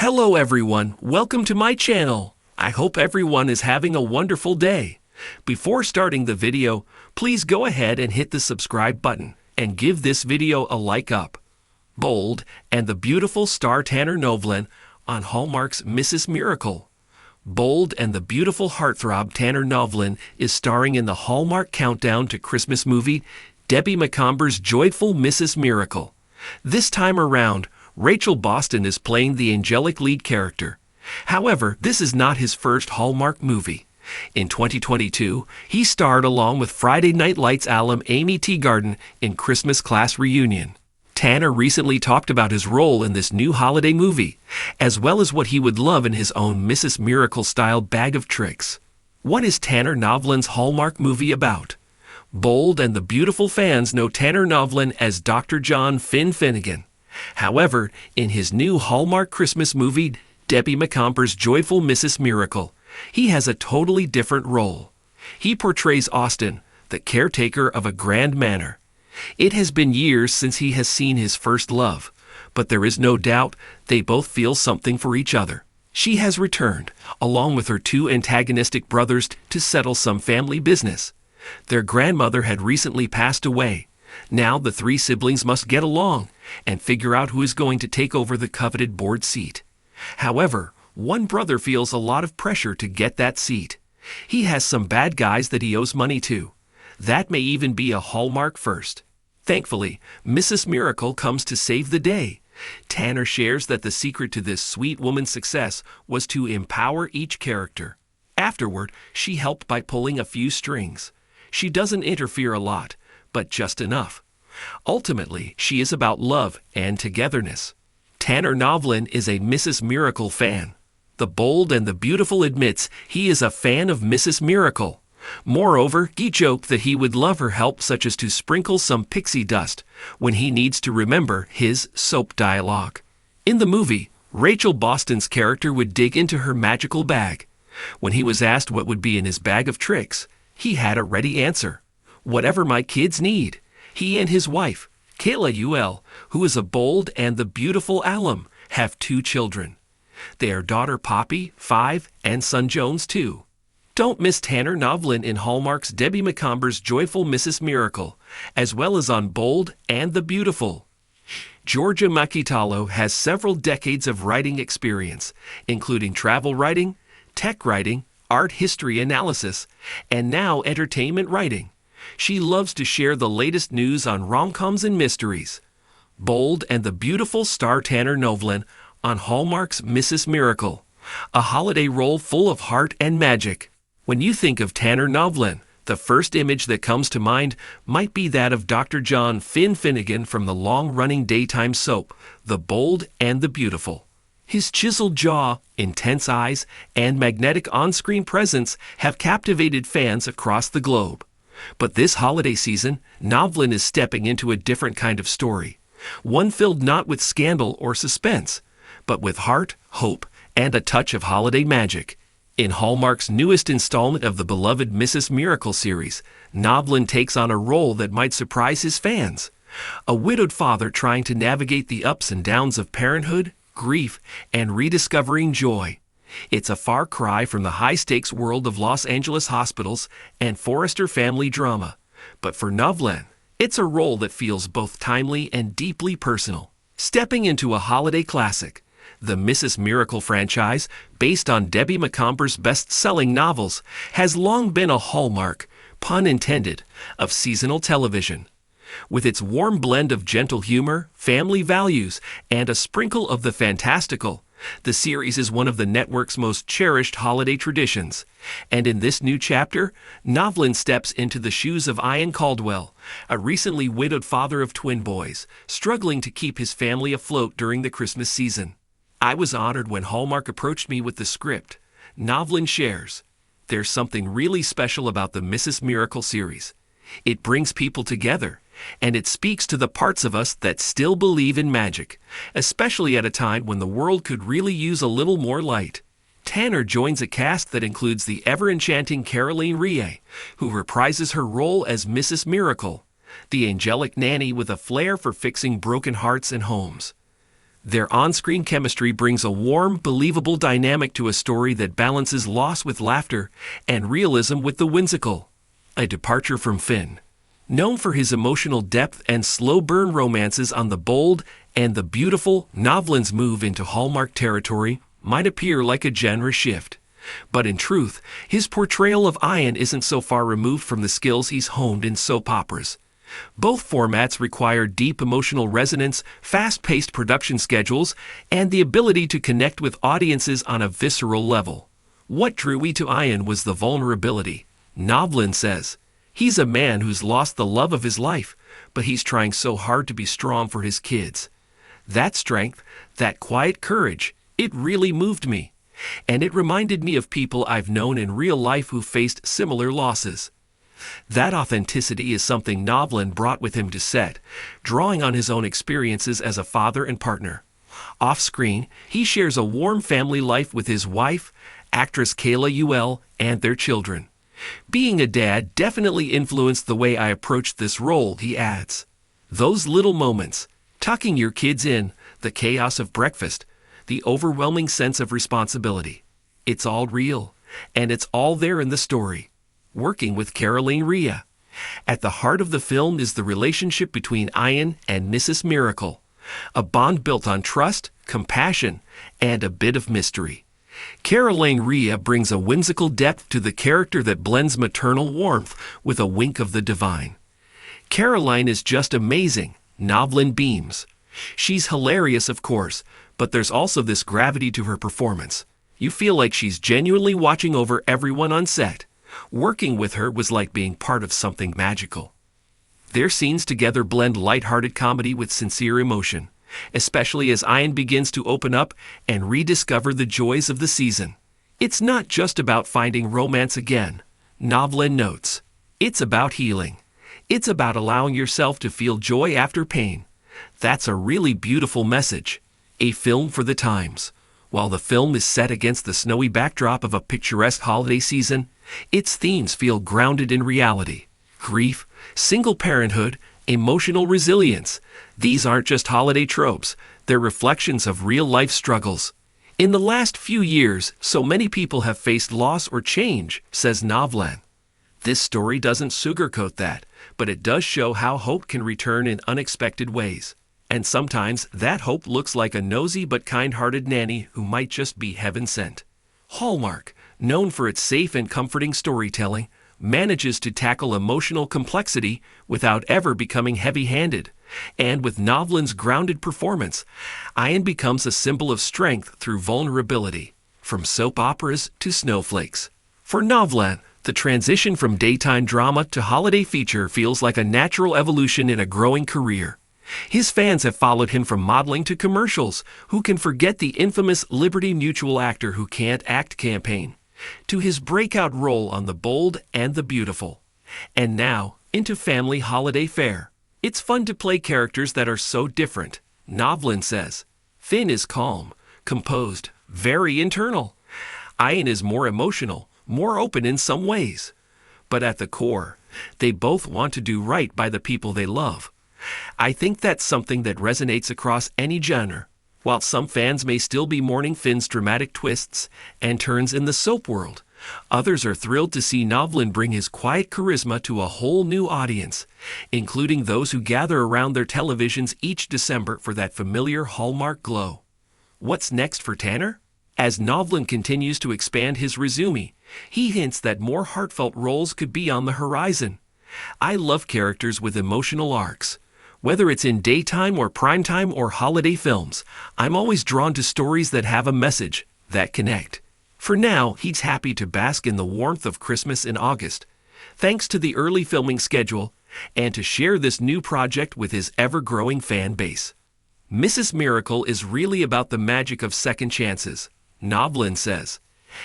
Hello everyone, welcome to my channel. I hope everyone is having a wonderful day. Before starting the video, please go ahead and hit the subscribe button and give this video a like up. Bold and the beautiful star Tanner Novlan on Hallmark's Mrs. Miracle. Bold and the beautiful heartthrob Tanner Novlan is starring in the Hallmark Countdown to Christmas movie Debbie Macomber's joyful Mrs. Miracle. This time around, Rachel Boston is playing the angelic lead character. However, this is not his first Hallmark movie. In 2022, he starred along with Friday Night Lights alum Amy Teagarden in Christmas Class Reunion. Tanner recently talked about his role in this new holiday movie, as well as what he would love in his own Mrs. Miracle-style bag of tricks. What is Tanner Novlan's Hallmark movie about? Bold and the beautiful fans know Tanner Novlan as Dr. John Finnegan. However, in his new Hallmark Christmas movie, Debbie Macomber's Joyful Mrs. Miracle, he has a totally different role. He portrays Austin, the caretaker of a grand manor. It has been years since he has seen his first love, but there is no doubt they both feel something for each other. She has returned, along with her two antagonistic brothers, to settle some family business. Their grandmother had recently passed away. Now the three siblings must get along and figure out who is going to take over the coveted board seat. However, one brother feels a lot of pressure to get that seat. He has some bad guys that he owes money to. That may even be a Hallmark first. Thankfully, Mrs. Miracle comes to save the day. Tanner shares that the secret to this sweet woman's success was to empower each character. Afterward, she helped by pulling a few strings. She doesn't interfere a lot, but just enough. Ultimately, she is about love and togetherness. Tanner Novlan is a Mrs. Miracle fan. The Bold and the Beautiful admits he is a fan of Mrs. Miracle. Moreover, he joked that he would love her help, such as to sprinkle some pixie dust when he needs to remember his soap dialogue. In the movie, Rachel Boston's character would dig into her magical bag. When he was asked what would be in his bag of tricks, he had a ready answer. Whatever my kids need. He and his wife, Kayla UL, who is a bold and the beautiful alum, have two children. Their daughter Poppy, 5, and son Jones, 2. Don't miss Tanner Novlan in Hallmark's Debbie Macomber's Joyful Mrs. Miracle, as well as on Bold and the Beautiful. Georgia Makitalo has several decades of writing experience, including travel writing, tech writing, art history analysis, and now entertainment writing. She loves to share the latest news on rom-coms and mysteries. Bold and the beautiful star Tanner Novlan on Hallmark's Mrs. Miracle, a holiday role full of heart and magic. When you think of Tanner Novlan, the first image that comes to mind might be that of Dr. John Finnegan from the long-running daytime soap, The Bold and the Beautiful. His chiseled jaw, intense eyes, and magnetic on-screen presence have captivated fans across the globe. But this holiday season, Novlan is stepping into a different kind of story, one filled not with scandal or suspense, but with heart, hope, and a touch of holiday magic. In Hallmark's newest installment of the beloved Mrs. Miracle series, Novlan takes on a role that might surprise his fans. A widowed father trying to navigate the ups and downs of parenthood, grief, and rediscovering joy. It's a far cry from the high-stakes world of Los Angeles hospitals and Forrester family drama. But for Novlan, it's a role that feels both timely and deeply personal. Stepping into a holiday classic, the Mrs. Miracle franchise, based on Debbie Macomber's best-selling novels, has long been a hallmark, pun intended, of seasonal television. With its warm blend of gentle humor, family values, and a sprinkle of the fantastical, the series is one of the network's most cherished holiday traditions. And in this new chapter, Novlan steps into the shoes of Ian Caldwell, a recently widowed father of twin boys, struggling to keep his family afloat during the Christmas season. I was honored when Hallmark approached me with the script. Novlan shares, "There's something really special about the Mrs. Miracle series. It brings people together, and it speaks to the parts of us that still believe in magic, especially at a time when the world could really use a little more light." Tanner joins a cast that includes the ever-enchanting Caroline Rhea, who reprises her role as Mrs. Miracle, the angelic nanny with a flair for fixing broken hearts and homes. Their on-screen chemistry brings a warm, believable dynamic to a story that balances loss with laughter and realism with the whimsical. A departure from Finn. Known for his emotional depth and slow-burn romances on The Bold and the Beautiful, Novlan's move into Hallmark territory might appear like a genre shift. But in truth, his portrayal of Ian isn't so far removed from the skills he's honed in soap operas. Both formats require deep emotional resonance, fast-paced production schedules, and the ability to connect with audiences on a visceral level. What drew me to Ian was the vulnerability. Novlan says, "He's a man who's lost the love of his life, but he's trying so hard to be strong for his kids." That strength, that quiet courage, it really moved me. And it reminded me of people I've known in real life who faced similar losses. That authenticity is something Novlan brought with him to set, drawing on his own experiences as a father and partner. Off-screen, he shares a warm family life with his wife, actress Kayla Ewell, and their children. "Being a dad definitely influenced the way I approached this role," he adds. Those little moments, tucking your kids in, the chaos of breakfast, the overwhelming sense of responsibility. It's all real, and it's all there in the story. Working with Caroline Rhea. At the heart of the film is the relationship between Ian and Mrs. Miracle, a bond built on trust, compassion, and a bit of mystery. Caroline Rhea brings a whimsical depth to the character that blends maternal warmth with a wink of the divine. Caroline is just amazing, Novlan beams. She's hilarious, of course, but there's also this gravity to her performance. You feel like she's genuinely watching over everyone on set. Working with her was like being part of something magical. Their scenes together blend lighthearted comedy with sincere emotion, especially as Ian begins to open up and rediscover the joys of the season. It's not just about finding romance again, Novlan notes. It's about healing. It's about allowing yourself to feel joy after pain. That's a really beautiful message. A film for the times. While the film is set against the snowy backdrop of a picturesque holiday season, its themes feel grounded in reality. Grief, single parenthood, emotional resilience. These aren't just holiday tropes, they're reflections of real-life struggles. In the last few years, so many people have faced loss or change, says Novlan. This story doesn't sugarcoat that, but it does show how hope can return in unexpected ways. And sometimes that hope looks like a nosy but kind-hearted nanny who might just be heaven sent. Hallmark, known for its safe and comforting storytelling, manages to tackle emotional complexity without ever becoming heavy-handed. And with Novlan's grounded performance, Ian becomes a symbol of strength through vulnerability, from soap operas to snowflakes. For Novlan, the transition from daytime drama to holiday feature feels like a natural evolution in a growing career. His fans have followed him from modeling to commercials, Who Can Forget the Infamous Liberty Mutual Actor Who Can't Act campaign, to his breakout role on The Bold and the Beautiful, and now into Family Holiday Fare. It's fun to play characters that are so different, Novlan says. Finn is calm, composed, very internal. Ian is more emotional, more open in some ways. But at the core, they both want to do right by the people they love. I think that's something that resonates across any genre. While some fans may still be mourning Finn's dramatic twists and turns in the soap world, others are thrilled to see Novlan bring his quiet charisma to a whole new audience, including those who gather around their televisions each December for that familiar Hallmark glow. What's next for Tanner? As Novlan continues to expand his resume, he hints that more heartfelt roles could be on the horizon. I love characters with emotional arcs. Whether it's in daytime or primetime or holiday films, I'm always drawn to stories that have a message, that connect. For now, he's happy to bask in the warmth of Christmas in August, thanks to the early filming schedule, and to share this new project with his ever-growing fan base. Mrs. Miracle is really about the magic of second chances, Novlan says,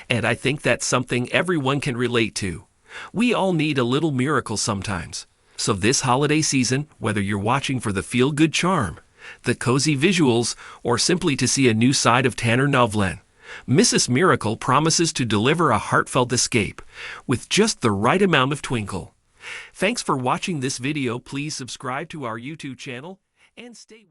and I think that's something everyone can relate to. We all need a little miracle sometimes. So this holiday season, whether you're watching for the feel-good charm, the cozy visuals, or simply to see a new side of Tanner Novlan, Mrs. Miracle promises to deliver a heartfelt escape with just the right amount of twinkle. Thanks for watching this video. Please subscribe to our YouTube channel and stay with